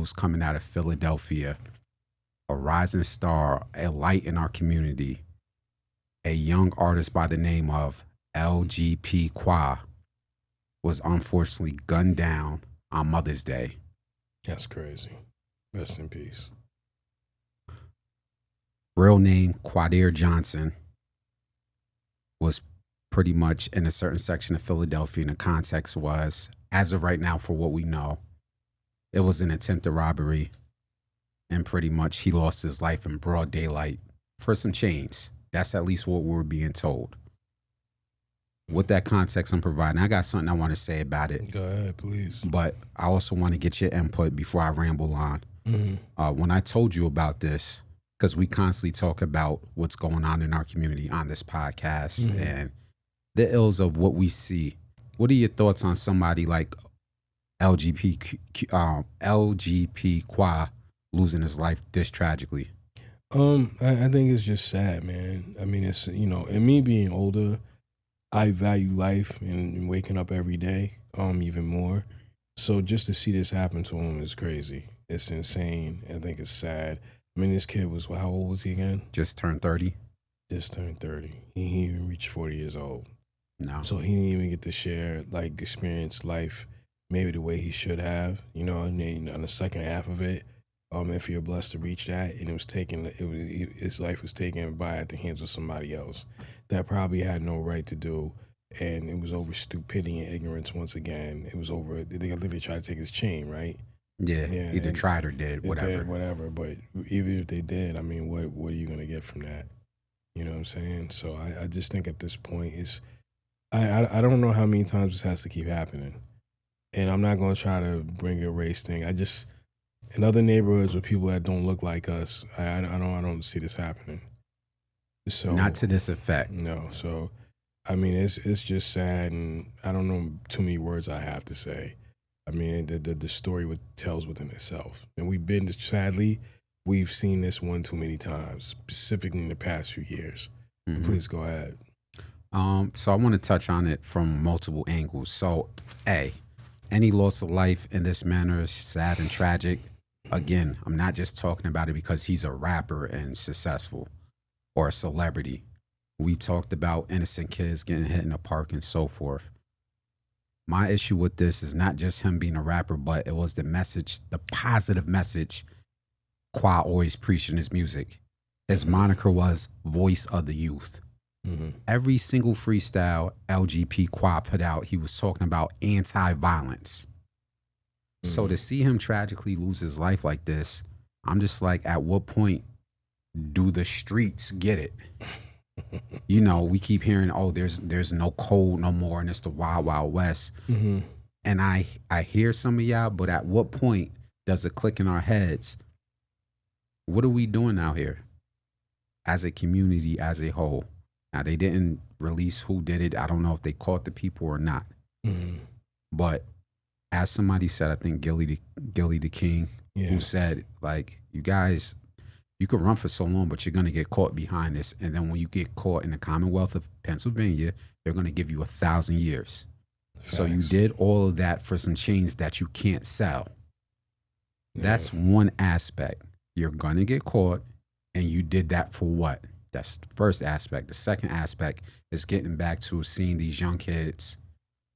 news coming out of Philadelphia. A rising star, a light in our community, a young artist by the name of LGP Qua was unfortunately gunned down on Mother's Day. That's crazy. Rest in peace. Real name Quadir Johnson was pretty much in a certain section of Philadelphia, and the context was, as of right now, for what we know, it was an attempted robbery, and pretty much he lost his life in broad daylight for some chains. That's at least what we're being told. With that context I'm providing, I got something I want to say about it. Go ahead, please. But I also want to get your input before I ramble on. When I told you about this, because we constantly talk about what's going on in our community on this podcast and the ills of what we see. What are your thoughts on somebody like LGP Qua losing his life this tragically? I think it's just sad, man. I mean, it's, and me being older, I value life and waking up every day, even more. So just to see this happen to him is crazy. It's insane. I think it's sad. I mean, this kid was, how old was he again? Just turned 30. Just turned 30. He didn't even reach 40 years old. No. So he didn't even get to share, experience life maybe the way he should have, and then on the second half of it, if you're blessed to reach that, and his life was taken by at the hands of somebody else that probably had no right to do, and it was over stupidity and ignorance once again. It was over, I think they tried to take his chain, right? Yeah, either tried or did, whatever. Whatever, but even if they did, I mean, what are you going to get from that? You know what I'm saying? So I just think at this point, I don't know how many times this has to keep happening. And I'm not going to try to bring a race thing. In other neighborhoods with people that don't look like us, I don't see this happening. So not to this effect. No. So, I mean, it's just sad, and I don't know too many words I have to say. I mean, the story tells within itself. And sadly, we've seen this one too many times, specifically in the past few years. Please go ahead. So I want to touch on it from multiple angles. So, any loss of life in this manner is sad and tragic. Again, I'm not just talking about it because he's a rapper and successful or a celebrity. We talked about innocent kids getting hit in the park and so forth. My issue with this is not just him being a rapper, but it was the message, the positive message Qua always preached in his music. His moniker was Voice of the Youth. Every single freestyle LGP Qua put out, he was talking about anti-violence. So to see him tragically lose his life like this, I'm just like, at what point do the streets get it? We keep hearing, oh, there's no code no more, and it's the Wild Wild West. And I hear some of y'all, but at what point does it click in our heads? What are we doing out here as a community, as a whole? Now, they didn't release who did it. I don't know if they caught the people or not. But as somebody said, I think Gilly the King, who said, you guys, you could run for so long, but you're going to get caught behind this. And then when you get caught in the Commonwealth of Pennsylvania, they're going to give you 1,000 years. Facts. So you did all of that for some chains that you can't sell. That's one aspect. You're going to get caught, and you did that for what? That's the first aspect. The second aspect is getting back to seeing these young kids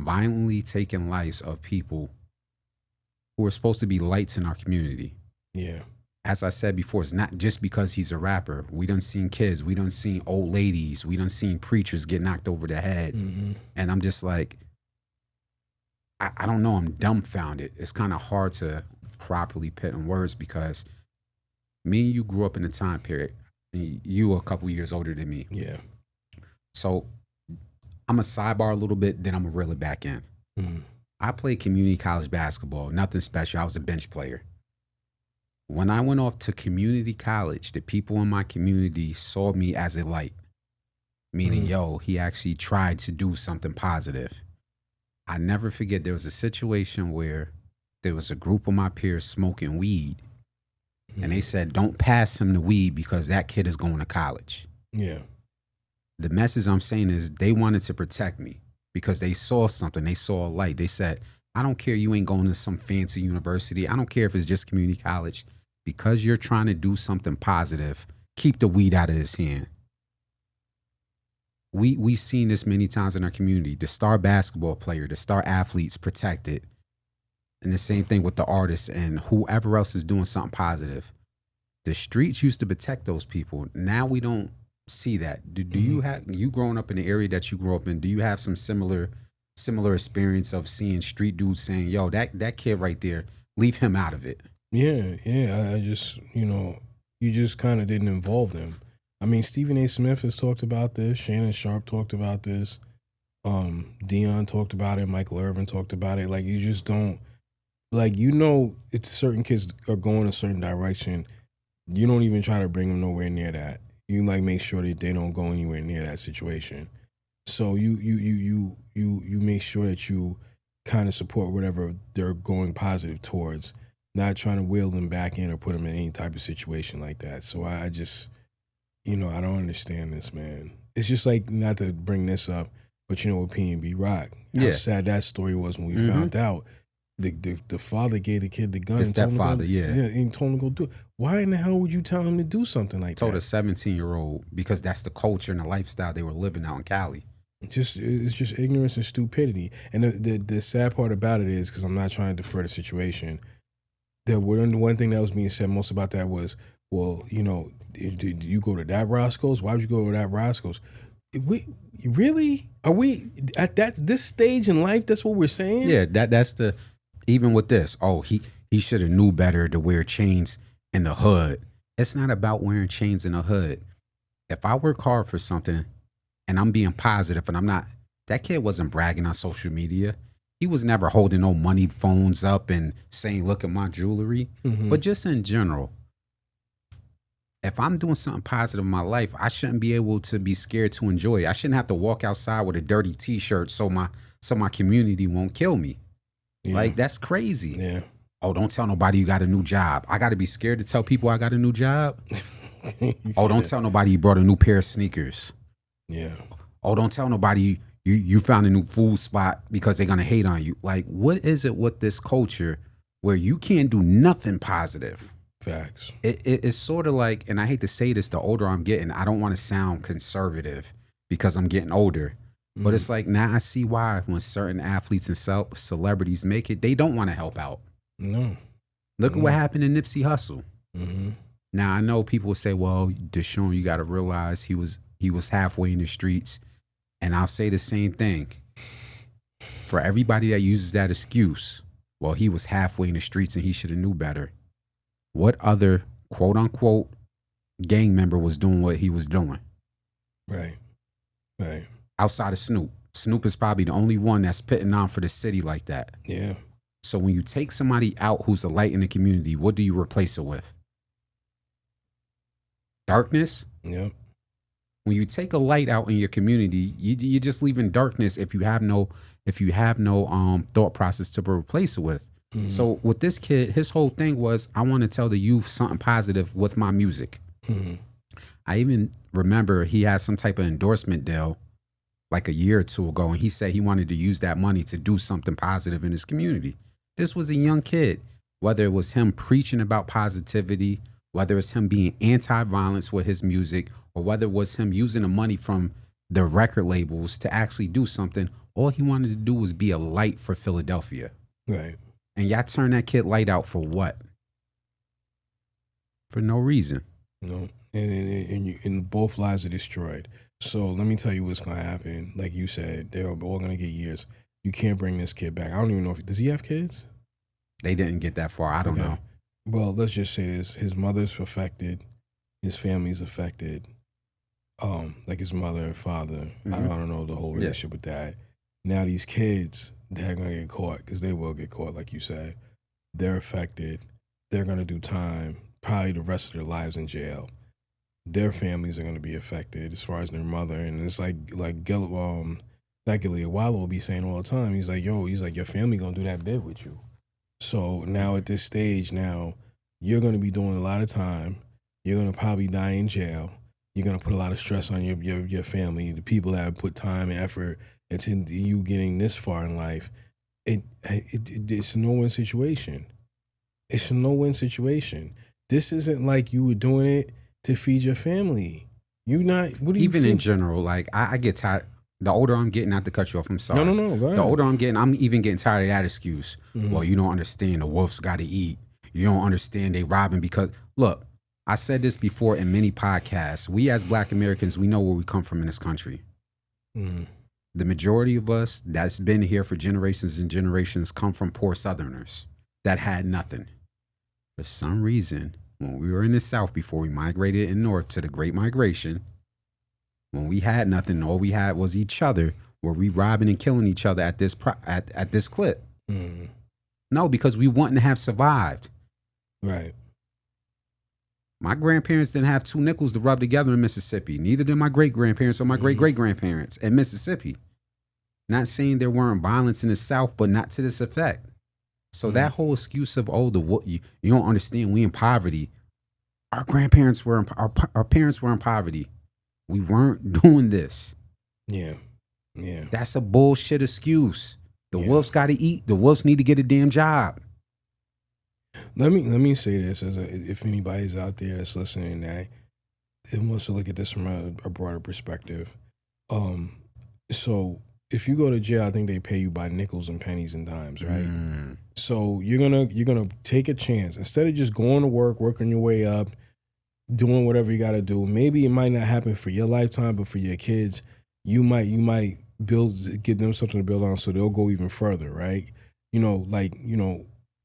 violently taking lives of people who are supposed to be lights in our community. Yeah. As I said before, it's not just because he's a rapper. We done seen kids. We done seen old ladies. We done seen preachers get knocked over the head. And I'm just like, I don't know. I'm dumbfounded. It's kind of hard to properly put in words because me and you grew up in a time period. And you were a couple years older than me. Yeah. So I'm a sidebar a little bit, then I'm going to reel it back in. I played community college basketball, nothing special. I was a bench player. When I went off to community college, the people in my community saw me as a light, meaning, he actually tried to do something positive. I never forget there was a situation where there was a group of my peers smoking weed, and they said, don't pass him the weed because that kid is going to college. Yeah. The message I'm saying is they wanted to protect me because they saw something. They saw a light. They said, I don't care you ain't going to some fancy university. I don't care if it's just community college. Because you're trying to do something positive, keep the weed out of his hand. We've seen this many times in our community. The star basketball player, the star athletes protected. And the same thing with the artists and whoever else is doing something positive. The streets used to protect those people. Now we don't see that. Do you have, you growing up in the area that you grew up in, do you have some similar experience of seeing street dudes saying, yo, that kid right there, leave him out of it? Yeah. I just, you just kind of didn't involve them. I mean, Stephen A. Smith has talked about this. Shannon Sharp talked about this. Dion talked about it. Michael Irvin talked about it. Like, you just don't, like, if certain kids are going a certain direction, you don't even try to bring them nowhere near that. You like make sure that they don't go anywhere near that situation. So you make sure that you kind of support whatever they're going positive towards, not trying to wheel them back in or put them in any type of situation like that. So I just, I don't understand this, man. It's just like, not to bring this up, but with P&B Rock, how sad that story was when we found out. The father gave the kid the gun. The stepfather, and told him to go do it. Why in the hell would you tell him to do something like told that? a 17-year-old, because that's the culture and the lifestyle they were living out in Cali. It's just ignorance and stupidity. And the sad part about it is, because I'm not trying to defer the situation, the one thing that was being said most about that was, well, did you go to that Roscoe's? Why would you go to that Roscoe's? Really? Are we at this stage in life? That's what we're saying? Yeah, that's the, even with this, oh, he should have knew better to wear chains in the hood. It's not about wearing chains in the hood. If I work hard for something and I'm being positive and I'm not, that kid wasn't bragging on social media. He was never holding no money phones up and saying, look at my jewelry. But just in general, if I'm doing something positive in my life, I shouldn't be able to be scared to enjoy it. I shouldn't have to walk outside with a dirty t-shirt so my community won't kill me. Yeah. Like, that's crazy. Yeah. Oh, don't tell nobody you got a new job. I got to be scared to tell people I got a new job? Oh, don't tell nobody you brought a new pair of sneakers. Yeah. Oh, don't tell nobody you found a new food spot because they're going to hate on you. Like, what is it with this culture where you can't do nothing positive? Facts. It's sort of like, and I hate to say this, the older I'm getting, I don't want to sound conservative because I'm getting older. But it's like, now I see why when certain athletes and celebrities make it, they don't want to help out. No. Look at what happened to Nipsey Hussle. Now, I know people will say, well, Deshaun, you got to realize he was halfway in the streets. And I'll say the same thing. For everybody that uses that excuse, well, he was halfway in the streets and he should have knew better. What other quote unquote gang member was doing what he was doing? Right. Outside of Snoop. Snoop is probably the only one that's putting on for the city like that. Yeah. So when you take somebody out who's a light in the community, what do you replace it with? Darkness? Yep. When you take a light out in your community, you're just leaving darkness if you have no thought process to replace it with. So with this kid, his whole thing was, I want to tell the youth something positive with my music. I even remember he had some type of endorsement deal like a year or two ago, and he said he wanted to use that money to do something positive in his community. This was a young kid, whether it was him preaching about positivity, whether it's him being anti-violence with his music, or whether it was him using the money from the record labels to actually do something. All he wanted to do was be a light for Philadelphia. Right. And y'all turn that kid light out for what? For no reason. No. And both lives are destroyed. So let me tell you what's going to happen. Like you said, they're all going to get years. You can't bring this kid back. I don't even know does he have kids? They didn't get that far. I don't know. Well, let's just say this. His mother's affected. His family's affected. Like his mother and father. I don't know the whole relationship with that. Now these kids, they're going to get caught, because they will get caught, like you said. They're affected. They're going to do time, probably the rest of their lives in jail. Their families are going to be affected as far as their mother. And it's like Wallow will be saying all the time. He's like, your family going to do that bid with you. So now at this stage, you're going to be doing a lot of time. You're going to probably die in jail. You're going to put a lot of stress on your family, the people that have put time and effort into you getting this far in life. it's a no-win situation. It's a no-win situation. This isn't like you were doing it to feed your family. You not. What do you Even feel? in general, like I get tired. The older I'm getting, not to cut you off, I'm sorry. No. Go ahead. The older I'm getting, I'm even getting tired of that excuse. Mhm. Well, you don't understand. The wolves got to eat. You don't understand. They robbing because look. I said this before in many podcasts. We as Black Americans, we know where we come from in this country. Mhm. The majority of us that's been here for generations and generations come from poor Southerners that had nothing. For some reason, when we were in the South before we migrated in North to the Great Migration, when we had nothing, all we had was each other. Were we robbing and killing each other at this at this clip? Mhm. No, because we wouldn't have survived. Right. My grandparents didn't have 2 nickels to rub together in Mississippi. Neither did my great-grandparents or my great-great-grandparents in Mississippi. Not saying there weren't violence in the South, but not to this effect. So that whole excuse of, oh, you don't understand, we in poverty. Our grandparents were, our parents were in poverty. We weren't doing this. Yeah. That's a bullshit excuse. The Yeah. wolves got to eat. The wolves need to get a damn job. Let me say this if anybody's out there that's listening that and wants to look at this from a broader perspective. So if you go to jail, I think they pay you by nickels and pennies and dimes, right? So you're gonna take a chance instead of just going to work, working your way up, doing whatever you got to do. Maybe it might not happen for your lifetime, but for your kids, you might give them something to build on, so they'll go even further, right?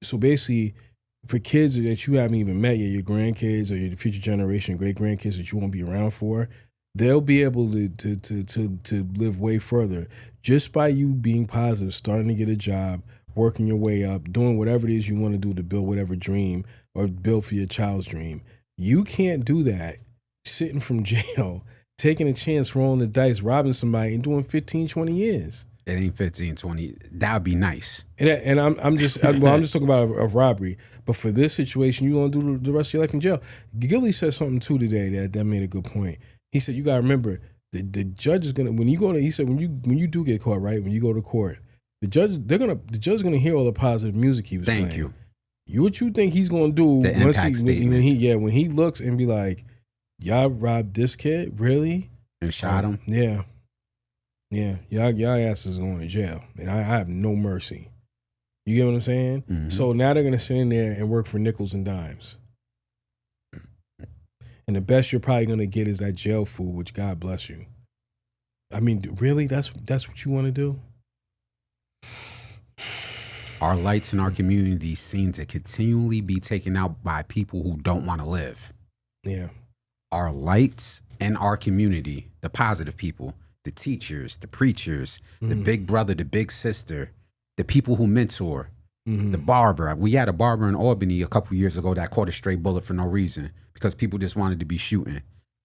So basically, for kids that you haven't even met yet, your grandkids or your future generation, great grandkids that you won't be around for, they'll be able to live way further just by you being positive, starting to get a job, working your way up, doing whatever it is you want to do to build whatever dream or build for your child's dream. You can't do that sitting from jail, taking a chance, rolling the dice, robbing somebody, and doing 15, 20 years. It ain't 15, 20. That would be nice. And I'm just talking about a robbery. But for this situation, you're going to do the rest of your life in jail. Gilly said something too today that made a good point. He said, you got to remember, the judge is going to, when you do get caught, right, when you go to court, the judge is going to hear all the positive music he was playing. Thank you. What you think he's going to do The impact statement. when he looks and be like, y'all robbed this kid? Really? And shot him? Yeah. Yeah, y'all asses going to jail, and I have no mercy. You get what I'm saying? Mm-hmm. So now they're gonna sit in there and work for nickels and dimes, and the best you're probably gonna get is that jail food, which God bless you. I mean, really, that's what you want to do? Our lights in our community seem to continually be taken out by people who don't want to live. Yeah. Our lights in our community, the positive people, the teachers, the preachers, the big brother, the big sister, the people who mentor, the barber. We had a barber in Albany a couple years ago that caught a stray bullet for no reason because people just wanted to be shooting.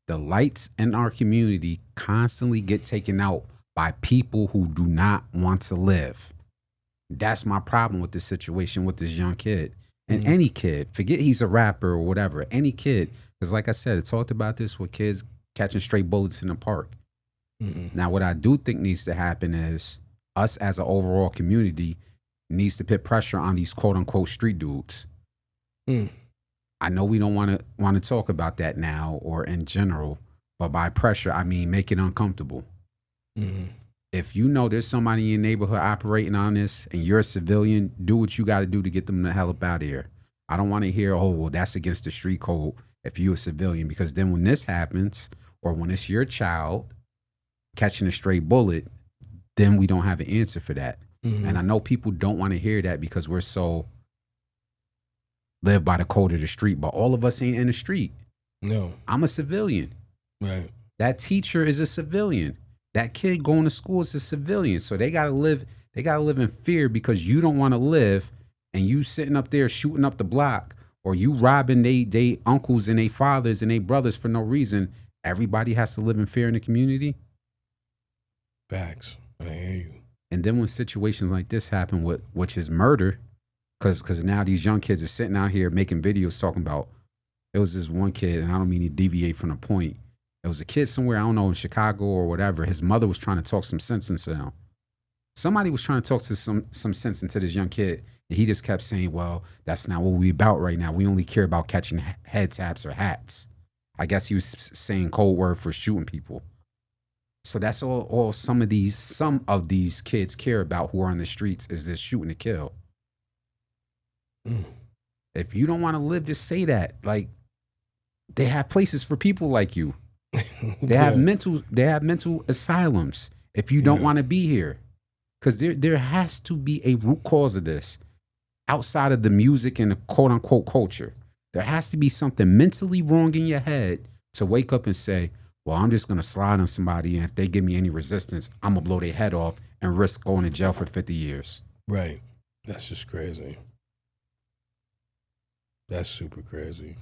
The lights in our community constantly get taken out by people who do not want to live. That's my problem with this situation with this young kid. And any kid, forget he's a rapper or whatever, any kid, because like I said, it talked about this with kids catching stray bullets in the park. Now, what I do think needs to happen is us as an overall community needs to put pressure on these quote unquote street dudes. I know we don't want to talk about that now or in general, but by pressure, I mean make it uncomfortable. If you know there's somebody in your neighborhood operating on this and you're a civilian, do what you got to do to get them the hell up out of here. I don't want to hear, oh, well, that's against the street code if you're a civilian, because then when this happens or when it's your child catching a stray bullet, then we don't have an answer for that. And I know people don't want to hear that because we're so live by the code of the street, but all of us ain't in the street. No. I'm a civilian. Right. That teacher is a civilian. That kid going to school is a civilian. So they gotta live in fear because you don't want to live and you sitting up there shooting up the block or you robbing they uncles and they fathers and they brothers for no reason. Everybody has to live in fear in the community. Facts. I hear you. And then when situations like this happen, which is murder, because now these young kids are sitting out here making videos talking about, it was this one kid, and I don't mean to deviate from the point. It was a kid somewhere, I don't know, in Chicago or whatever. His mother was trying to talk some sense into him. Somebody was trying to talk to some sense into this young kid, and he just kept saying, "Well, that's not what we about right now. We only care about catching head taps or hats." I guess he was saying code word for shooting people. So that's all some of these kids care about who are on the streets is this shooting to kill. If you don't want to live, just say that. Like, they have places for people like you. They have mental asylums if you don't want to be here. Because there has to be a root cause of this outside of the music and the quote unquote culture. There has to be something mentally wrong in your head to wake up and say, well, I'm just going to slide on somebody, and if they give me any resistance, I'm going to blow their head off and risk going to jail for 50 years. Right. That's just crazy. That's super crazy.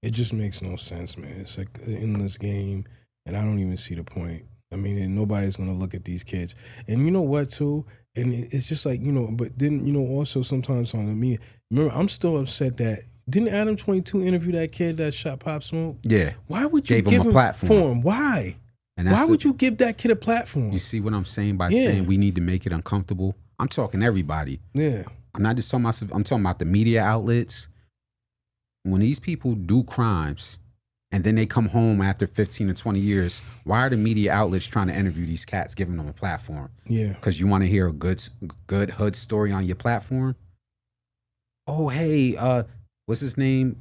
It just makes no sense, man. It's like an endless game, and I don't even see the point. I mean, and nobody's going to look at these kids. And you know what, too? And it's just like, but then, also sometimes on the media, remember, I'm still upset that, didn't Adam 22 interview that kid that shot Pop Smoke? Yeah. Why would you give him a platform? Why? And why would you give that kid a platform? You see what I'm saying by saying we need to make it uncomfortable? I'm talking everybody. Yeah. I'm not just talking about, I'm talking about the media outlets. When these people do crimes and then they come home after 15 or 20 years, why are the media outlets trying to interview these cats, giving them a platform? Yeah. Because you want to hear a good hood story on your platform? Oh, hey, what's his name?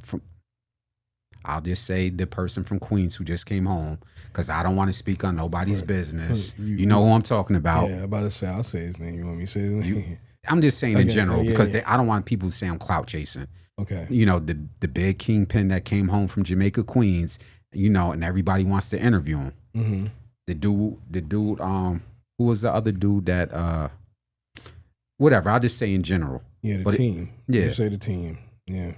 I'll just say the person from Queens who just came home, because I don't want to speak on nobody's business. You know who I'm talking about. Yeah, I'm about to say, I'll say his name. You want me to say his name? I'm just saying in general, because I don't want people to say I'm clout chasing. Okay. The big kingpin that came home from Jamaica, Queens, and everybody wants to interview him. Mm-hmm. The dude, who was the other dude that, whatever, I'll just say in general. Yeah, the team. Yeah. You say the team. Yeah.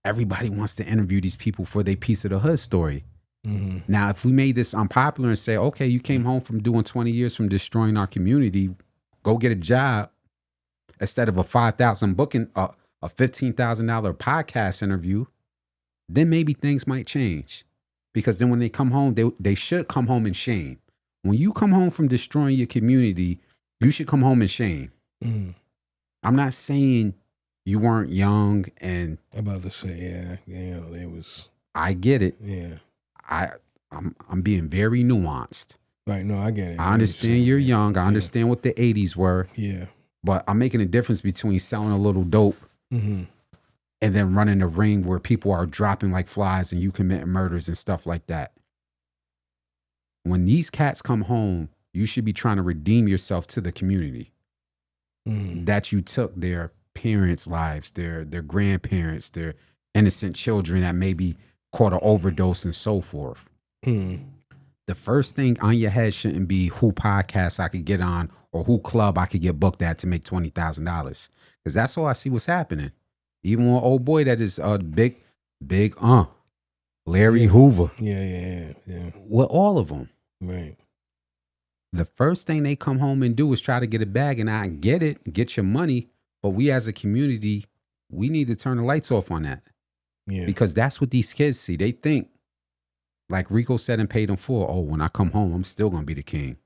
Everybody wants to interview these people for their piece of the hood story. Mm-hmm. Now, if we made this unpopular and say, okay, you came home from doing 20 years from destroying our community, go get a job instead of a $5,000 booking, a $15,000 podcast interview, then maybe things might change. Because then when they come home, they should come home in shame. When you come home from destroying your community, you should come home in shame. Mm-hmm. I'm not saying you weren't young and I'm about to say, it was. I get it. Yeah. I'm being very nuanced. Right, no, I get it. I understand you're young. I understand what the 80s were. Yeah. But I'm making a difference between selling a little dope and then running a ring where people are dropping like flies and you committing murders and stuff like that. When these cats come home, you should be trying to redeem yourself to the community. That you took their parents' lives, their grandparents, their innocent children that maybe caught an overdose and so forth. The first thing on your head shouldn't be who podcast I could get on or who club I could get booked at to make $20,000. Because that's all I see what's happening. Even one old boy that is big Larry Hoover. Yeah. With all of them. Right. The first thing they come home and do is try to get a bag, and I get it, get your money, but we as a community, we need to turn the lights off on that. Yeah. Because that's what these kids see. They think, like Rico said and paid them for, oh, when I come home, I'm still going to be the king.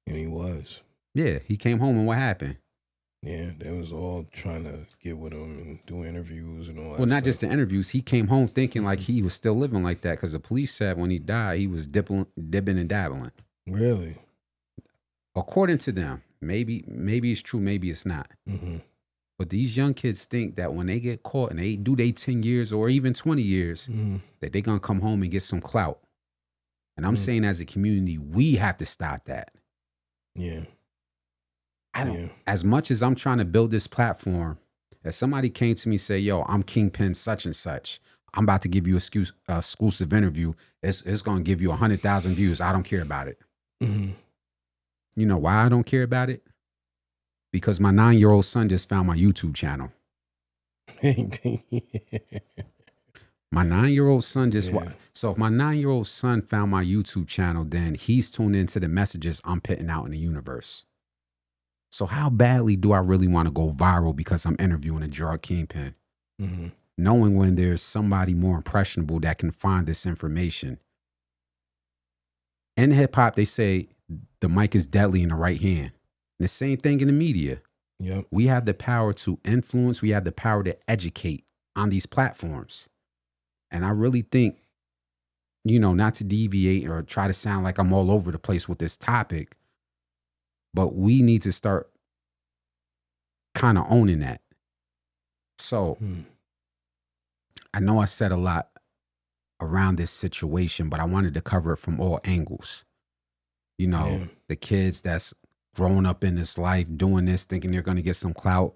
And he was. Yeah, he came home and what happened? Yeah, they was all trying to get with him and do interviews and all that. Well, not just the interviews. He came home thinking like he was still living like that because the police said when he died, he was dipping and dabbling. Really? According to them. Maybe it's true, maybe it's not. Mm-hmm. But these young kids think that when they get caught and they do their 10 years or even 20 years, that they're going to come home and get some clout. And I'm saying as a community, we have to stop that. Yeah. As much as I'm trying to build this platform, if somebody came to me and say, yo, I'm Kingpin such and such, I'm about to give you an exclusive interview. It's going to give you 100,000 views. I don't care about it. Mm-hmm. You know why I don't care about it? Because my 9-year-old son just found my YouTube channel. My 9-year-old son just so if my 9-year-old son found my YouTube channel, then he's tuned into the messages I'm putting out in the universe. So how badly do I really want to go viral because I'm interviewing a drug kingpin? Mm-hmm. Knowing when there's somebody more impressionable that can find this information. In hip hop, they say the mic is deadly in the right hand. The same thing in the media. Yep. We have the power to influence. We have the power to educate on these platforms. And I really think, not to deviate or try to sound like I'm all over the place with this topic, but we need to start kind of owning that. So I know I said a lot around this situation, but I wanted to cover it from all angles. The kids that's growing up in this life, doing this, thinking they're going to get some clout.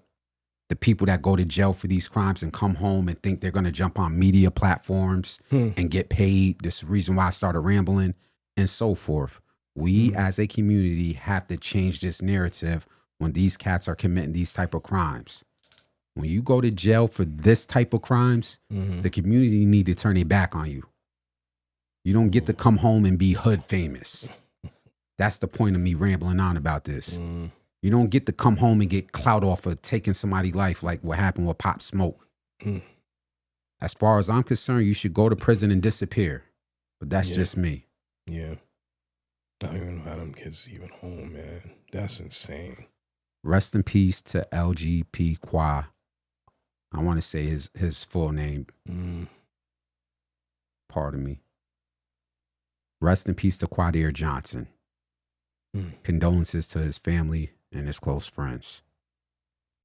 The people that go to jail for these crimes and come home and think they're going to jump on media platforms and get paid. This is the reason why I started rambling and so forth. We as a community have to change this narrative when these cats are committing these type of crimes. When you go to jail for this type of crimes, the community need to turn their back on you. You don't get to come home and be hood famous. That's the point of me rambling on about this. You don't get to come home and get clout off of taking somebody's life like what happened with Pop Smoke. As far as I'm concerned, you should go to prison and disappear. But that's just me. Yeah. I don't even know how them kids even home, man. That's insane. Rest in peace to LGP Qua. I want to say his full name. Pardon me. Rest in peace to Quadair Johnson. Condolences to his family and his close friends.